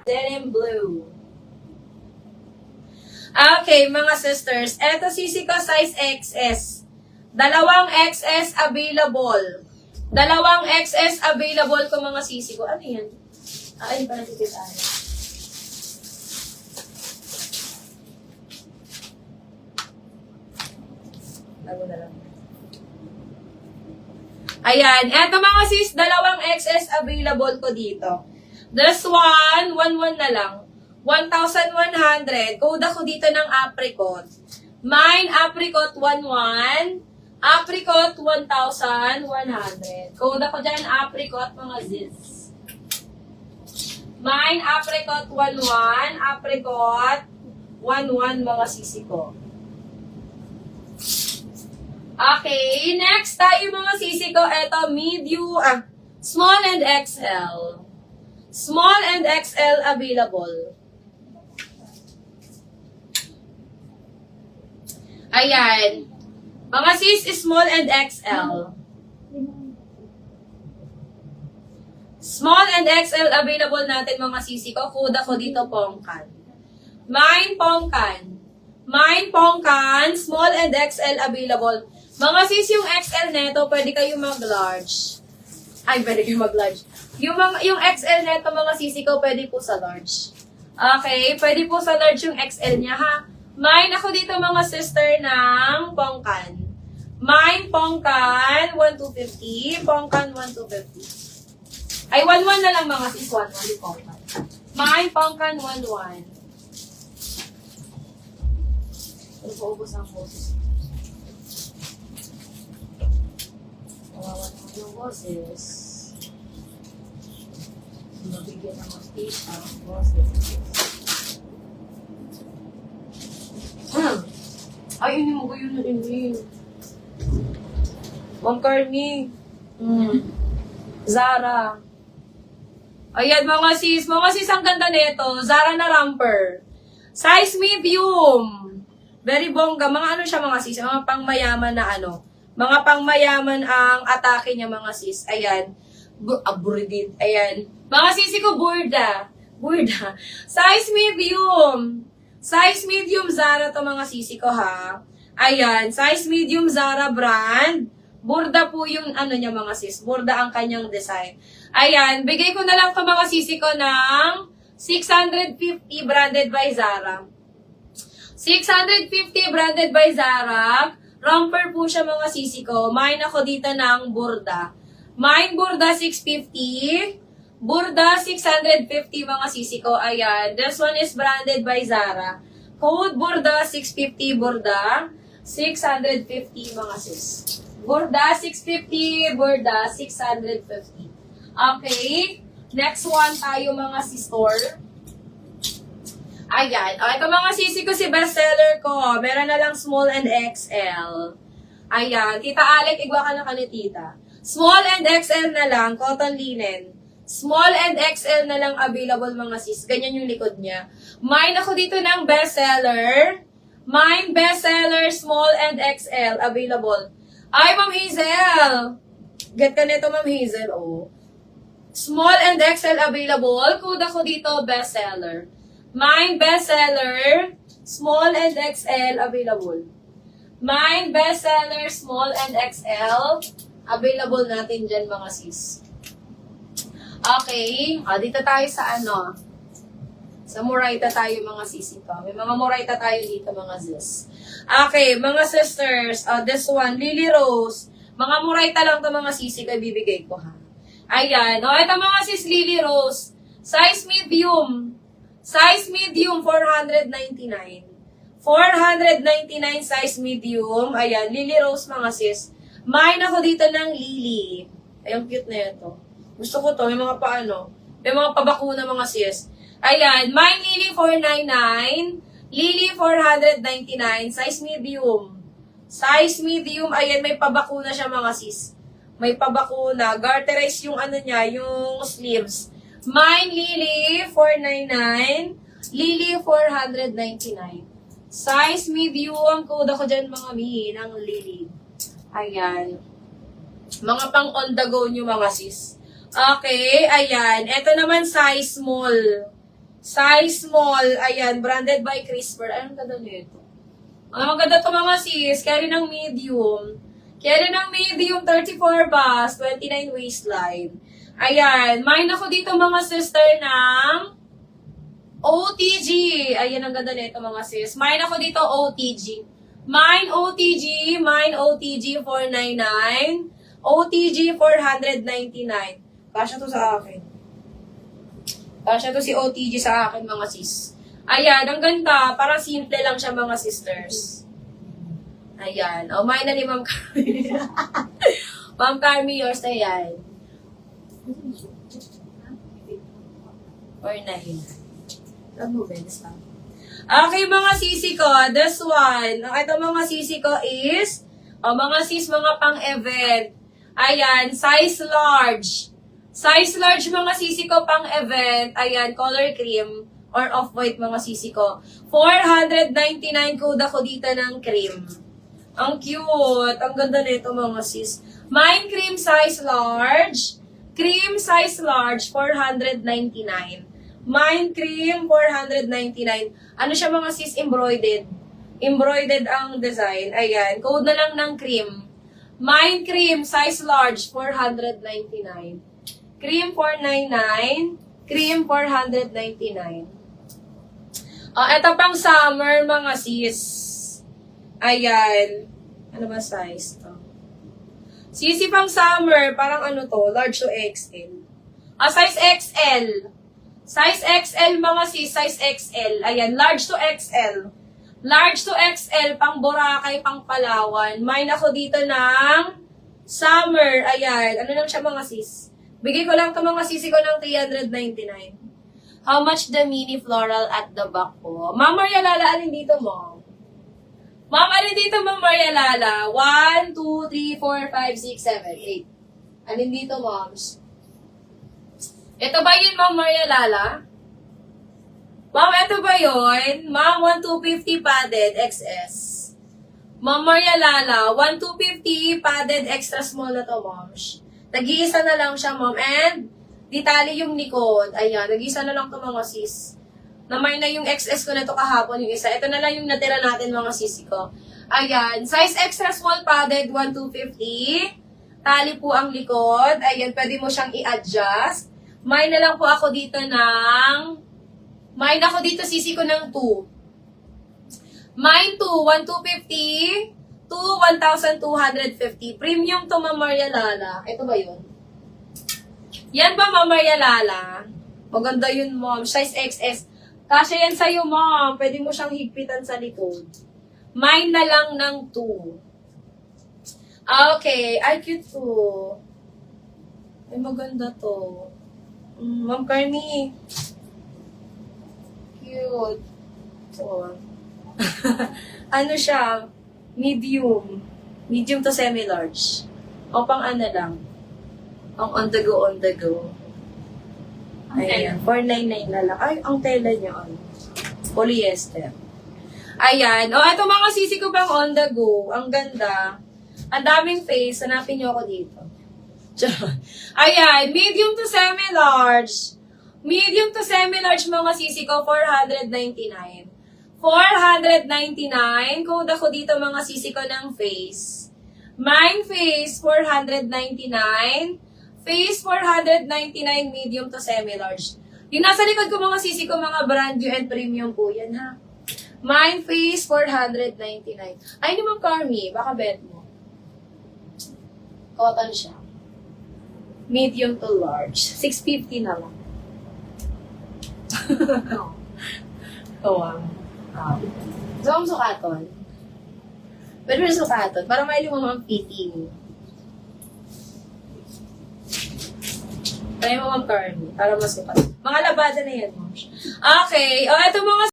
Denim blue. Okay, mga sisters. Eto sisi ko size XS. Dalawang XS available. Dalawang XS available ko mga sisi ko. Ano yan? Ayun pa natititaan. Bago na lang. Ayan. Eto mga sis, dalawang XS available ko dito. This one, 1-1 na lang. 1,100. Code ako dito ng apricot. Mine, apricot 1,1. Apricot 1,100. Code ako dyan, apricot mga sis. Mine, apricot 1,1. Apricot 1,1 mga sisi ko. Okay, next tayo mga sisi ko. Ito, medium, small and XL. Small and XL available. Ayan. Mga sis, small and XL. Small and XL available natin mga sisi ko. Code ako dito, pongkan. Mine, pongkan. Mine, pongkan. Small and XL available. Mga sis, yung XL neto, pwede kayo mag-large. Ay, pwede kayo mag-large. Yung XL neto, mga sisi ko, pwede po sa large. Okay, pwede po sa large yung XL niya, ha? Mine ako dito, mga sister, ng pongkan. Mine, pongkan, 1,250. Pongkan, 1,250. Ay, 1,1 na lang, mga sis, 1,1 yung pongkan. Mine, pongkan, 1,1. Ano po, ubos ang boses? Kawawa naman yung boses. Mabigyan ng space ang boses. Ay, ini mo ko yun na rin. Ma'am Carmi. Zara. Ayan, mga sis. Mga sis, ang ganda nito. Zara na romper. Size medium. Very bongga. Mga ano siya, mga sis? Mga pangmayaman na ano. Mga pangmayaman ang atake niya, mga sis. Ayan. Aburidid. Ayan. Mga sisi ko, burda. Burda. Size medium. Size medium Zara to mga sisi ko, ha. Ayan. Size medium Zara brand. Burda po yung ano niya, mga sis. Burda ang kanyang design. Ayan. Bigay ko na lang to mga sisi ko ng 650 branded by Zara. 650 branded by Zara. Romper po siya mga sisi ko. Mine ako dito ng burda. Mine burda 650. Burda 650 mga sisi ko. Ayan. This one is branded by Zara. Code burda 650. Burda 650 mga sis. Burda 650. Burda 650. Okay. Next one tayo mga sis-store. Ayan. O, ito mga sisi ko, si bestseller ko. Meron na lang small and XL. Ayan. Tita Alec, igwa ka na ka ni tita. Small and XL na lang. Cotton linen. Small and XL na lang available mga sis. Ganyan yung likod niya. Mine ako dito ng bestseller. Mine bestseller, small and XL available. Ay, Ma'am Hazel. Get ka nito, Ma'am Hazel. Oh. Small and XL available. Code ako dito, bestseller. Mine bestseller, small and XL available. Mine bestseller, small and XL available natin dyan mga sis. Okay. Dito tayo sa ano. Sa Moraita tayo mga sisi ko. May mga Moraita tayo dito mga sis. Okay. Mga sisters. This one. Lily Rose. Mga Moraita lang to mga sisi ko. Ibibigay ko ha. Ayan. Ito mga sis Lily Rose. Size medium. Size medium. 499. 499 size medium. Ayan. Lily Rose mga sis. Mine ako dito ng Lily. Ay, ang cute na ito. Gusto ko to, may mga paano, may mga pabakuna mga sis. Ayan, Mine Lily 499, Lily 499, size medium. Size medium, ayan, may pabakuna siya mga sis. May pabakuna, garterize yung ano niya, yung sleeves. Mine Lily 499, Lily 499. Size medium, code ako dyan mga mihi ng Lily. Ayan. Mga pang on the go nyo mga sis. Okay, ayan. Ito naman size small. Size small, ayan, branded by CRISPR. Anong ganda nito? Ang maganda to mga sis, carry ng medium. Carry ng medium, 34 bust, 29 waistline. Ayan, mine ako dito mga sister ng OTG. Ayan, ang ganda nito mga sis. Mine ako dito OTG. Mine OTG 499. OTG 499. Kasya to sa akin. Kasya to si OTG sa akin mga sis. Ayan, ang ganda. Parang simple lang siya mga sisters. Ayan. O, mine na ni Ma'am Carmi. Ma'am Carmi, yours na yan. Or 9. Okay, mga sisi ko. This one. Ito mga sisi ko is, mga sis, mga pang-event. Ayan, size large. Size large mga sisi ko pang-event. Ayan, color cream or off-white mga sisi ko. 499 code ako dito ng cream. Ang cute. Ang ganda nito mga sis. Mine cream size large. Cream size large, 499. Mine cream, 499. Ano siya mga sis? Embroidered. Embroidered ang design. Ayan. Code na lang ng cream. Mine cream, size large, 499. Cream, 499. Cream, 499. Ito pang summer, mga sis. Ayan. Ano ba size to? Sisi pang summer, parang ano to, large to XL. Size XL. Size XL, mga sis, size XL. Ayan, large to XL. Large to XL, pang Boracay, pang Palawan. Mine ako dito ng summer. Ayan, ano lang siya mga sis? Bigay ko lang ito mga sisi ko ng 399. How much the mini floral at the back po? Ma'am Maria Lala, alin dito mo? Ma'am, alin dito Ma'am Maria Lala? 1, 2, 3, 4, 5, 6, 7, 8. Alin dito, moms? Ito ba yun, Ma'am Maria Lala? Ma'am, ito ba yun? Ma'am, 1250 padded XS. Ma'am Maria Lala, 1250 padded extra small na to, moms. Nag-iisa na lang siya, mom. And, ditali yung likod. Ayan, nag-iisa na lang to mga sis. Namay na yung XS ko na to kahapon yung isa. Ito na lang yung natira natin mga sisi ko. Ayan, size extra small padded, 1250. Tali po ang likod. Ayan, pwede mo siyang i-adjust. May na lang po ako dito ng... Mine ako dito sisi ko ng 2. Mine 2, 1250 to 1,250. Premium to Ma'am Maria Lala. Ito ba yun? Yan ba Ma'am Maria Lala? Maganda yun, mom. Size XS. Kasya yan sa'yo, mom. Pwede mo siyang higpitan sa likod. Mine na lang ng 2. Okay. Ay, cute to. Ay, maganda to. Ma'am Carmi. Cute. So, ano siya? Medium. Medium to semi-large. O pang ano lang. Pang on the go. Ayan. 499 na lang. Ay, ang tela niya. Polyester. Ayan. O, ito mga sisi ko pang on the go. Ang ganda. Ang daming face. Hanapin niyo ako dito. Ayan. Medium to semi-large. Medium to semi-large mga sisi ko, 499. 499. Code ako dito mga sisi ko ng face. Mine face, 499. Face, 499. Medium to semi-large. Yung nasa likod ko mga sisi ko, mga brand new and premium po yan ha. Mine face, 499. Ay, naman Carmi, baka bet mo. Cotton siya. Medium to large. 650 na lang. So, ang sukaton. Pwede mo sukaton. Para may limang fitting. Kaya mo Carmi. Para mas sukat. Mga labada na yan, mom. Okay. O, ito mga